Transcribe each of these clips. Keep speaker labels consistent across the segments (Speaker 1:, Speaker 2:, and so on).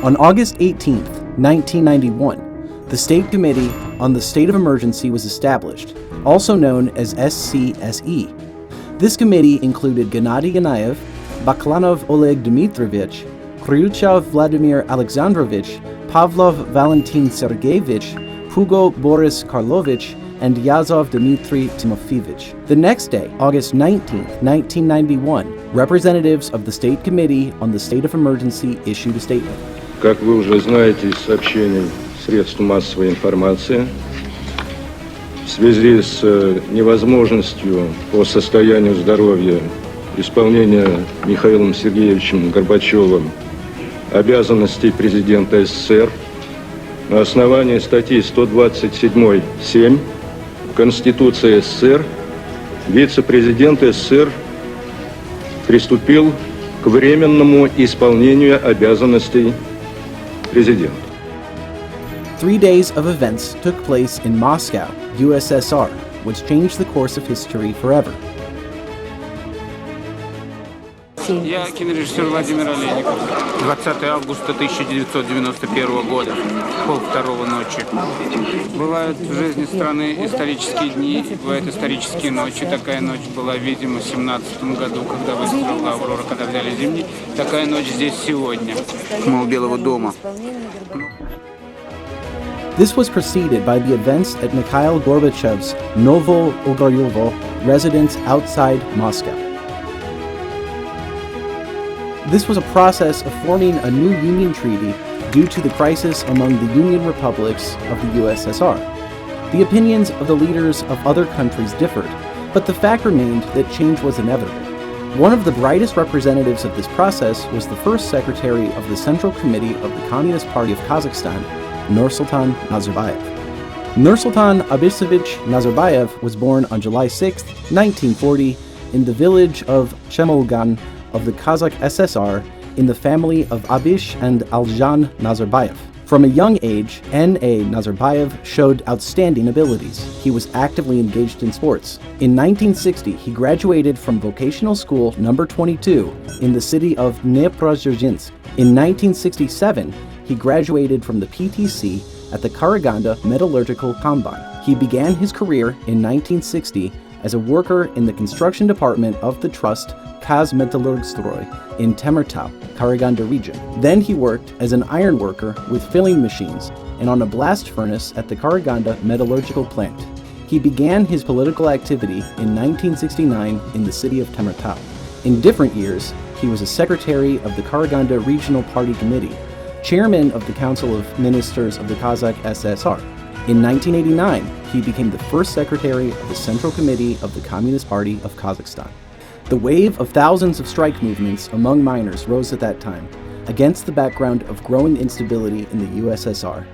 Speaker 1: On August 18, 1991, the State Committee on the State of Emergency was established, also known as SCSE. This committee included Gennady Ganayev, Baklanov Oleg Dmitrovich, Khrushchev Vladimir Alexandrovich, Pavlov Valentin Sergeyevich, Pugo Boris Karlovich, and Yazov Dmitry Timofeyevich. The next day, August 19, 1991, representatives of the State Committee on the State of Emergency issued a statement.
Speaker 2: Как вы уже знаете из сообщений средств массовой информации, в связи с невозможностью по состоянию здоровья исполнения Михаилом Сергеевичем Горбачевым обязанностей президента СССР на основании статьи 127.7 Конституции СССР вице-президент СССР приступил к временному исполнению обязанностей президента.
Speaker 1: 3 days of events took place in Moscow, USSR, which changed the course of history forever.
Speaker 3: Я кинорежиссер Владимир Олейников. 20 августа 1991 года, 1:30 ночи. Бывают в жизни страны исторические дни, бывают исторические ночи. Такая ночь была, видимо, в 17 году, когда выстрелила «Аврора», когда взяли «Зимний». Такая ночь здесь сегодня, у Белого дома.
Speaker 1: This was preceded by the events at Mikhail Gorbachev's Novo-Ogaryovo residence outside Moscow. This was a process of forming a new union treaty due to the crisis among the Union republics of the USSR. The opinions of the leaders of other countries differed, but the fact remained that change was inevitable. One of the brightest representatives of this process was the first secretary of the Central Committee of the Communist Party of Kazakhstan, Nursultan Nazarbayev. Nursultan Abisovich Nazarbayev was born on July 6, 1940, in the village of Chemolgan of the Kazakh SSR in the family of Abish and Aljan Nazarbayev. From a young age, N.A. Nazarbayev showed outstanding abilities. He was actively engaged in sports. In 1960, he graduated from vocational school number 22 in the city of Dneprodzerzhinsk. In 1967, he graduated from the PTC at the Karaganda Metallurgical Combine. He began his career in 1960 as a worker in the construction department of the trust Kazmetallurgstroy in Temirtau, Karaganda region. Then he worked as an iron worker with filling machines and on a blast furnace at the Karaganda Metallurgical Plant. He began his political activity in 1969 in the city of Temirtau. In different years, he was a secretary of the Karaganda Regional Party Committee, chairman of the Council of Ministers of the Kazakh SSR. In 1989, he became the first secretary of the Central Committee of the Communist Party of Kazakhstan. The wave of thousands of strike movements among miners rose at that time, against the background of growing instability in the USSR.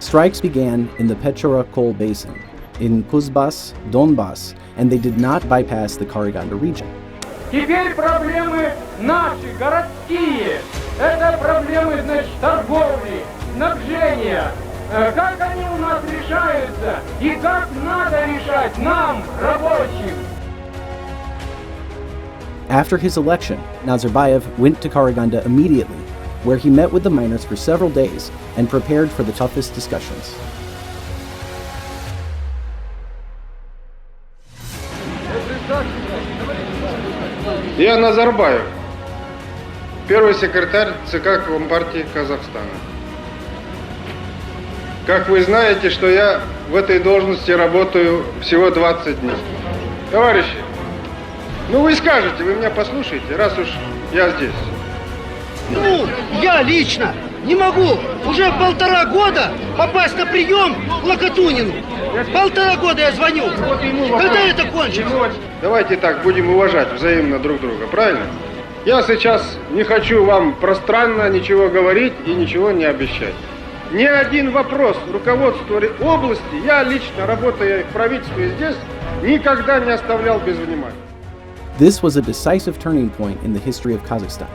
Speaker 1: Strikes began in the Pechora coal basin, in Kuzbas, Donbass, and they did not bypass the Karaganda region.
Speaker 4: Теперь проблемы наши, городские. Это проблемы, значит, торговли, снабжения. Как они у нас решаются и как надо решать нам, рабочим.
Speaker 1: After his election, Nazarbayev went to Karaganda immediately, where he met with the miners for several days and prepared for the toughest discussions.
Speaker 5: Я Назарбаев, первый секретарь ЦК Компартии Казахстана. Как вы знаете, что я в этой должности работаю всего 20 дней. Товарищи, ну вы скажете, вы меня послушаете, раз уж я здесь.
Speaker 6: Ну, я лично не могу уже 1,5 года попасть на прием к Локотунину. 1,5 года я звоню. Когда это кончится?
Speaker 5: Давайте так, будем уважать взаимно друг друга, правильно? Я сейчас не хочу вам пространно ничего говорить и ничего не обещать. Ни один вопрос руководства области, я лично, работая в правительстве здесь, никогда не оставлял без внимания.
Speaker 1: This was a decisive turning point in the history of Kazakhstan.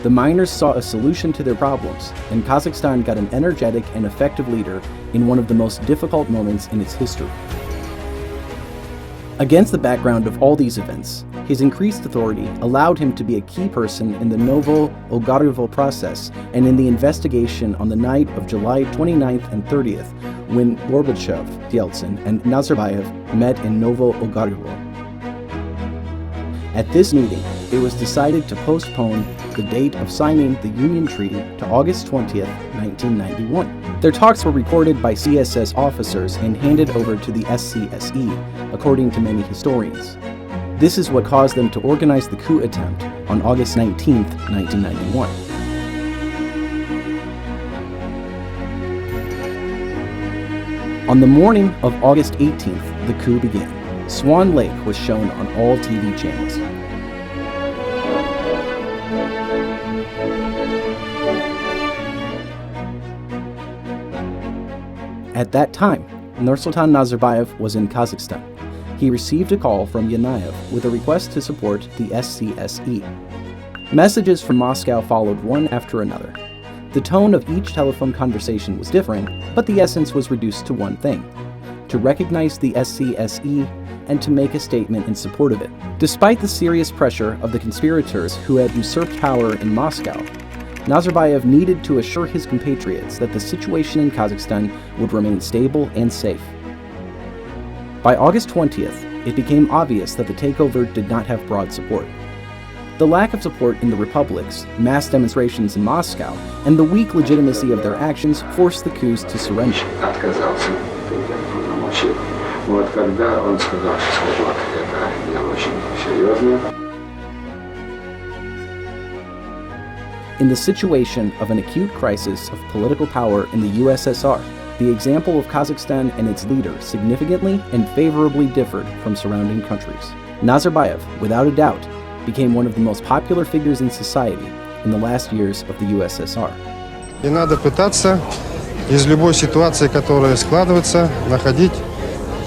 Speaker 1: The miners saw a solution to their problems, and Kazakhstan got an energetic and effective leader in one of the most difficult moments in its history. Against the background of all these events, his increased authority allowed him to be a key person in the Novo-Ogarevo process and in the investigation on the night of July 29th and 30th, when Gorbachev, Yeltsin, and Nazarbayev met in Novo-Ogarevo. At this meeting, it was decided to postpone the date of signing the Union Treaty to August 20th, 1991. Their talks were recorded by CSS officers and handed over to the SCSE, according to many historians. This is what caused them to organize the coup attempt on August 19th, 1991. On the morning of August 18th, the coup began. Swan Lake was shown on all TV channels. At that time, Nursultan Nazarbayev was in Kazakhstan. He received a call from Yanayev with a request to support the SCSE. Messages from Moscow followed one after another. The tone of each telephone conversation was different, but the essence was reduced to one thing: to recognize the SCSE and to make a statement in support of it. Despite the serious pressure of the conspirators who had usurped power in Moscow, Nazarbayev needed to assure his compatriots that the situation in Kazakhstan would remain stable and safe. By August 20th, it became obvious that the takeover did not have broad support. The lack of support in the republics, mass demonstrations in Moscow, and the weak legitimacy of their actions forced the coups to surrender. In the situation of an acute crisis of political power in the USSR, the example of Kazakhstan and its leader significantly and favorably differed from surrounding countries. Nazarbayev, without a doubt, became one of the most popular figures in society in the last years of the USSR.
Speaker 5: И надо пытаться из любой ситуации, которая складывается, находить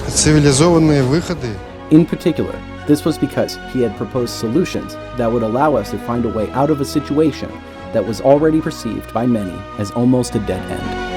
Speaker 5: цивилизованные выходы.
Speaker 1: In particular, this was because he had proposed solutions that would allow us to find a way out of a situation that was already perceived by many as almost a dead end.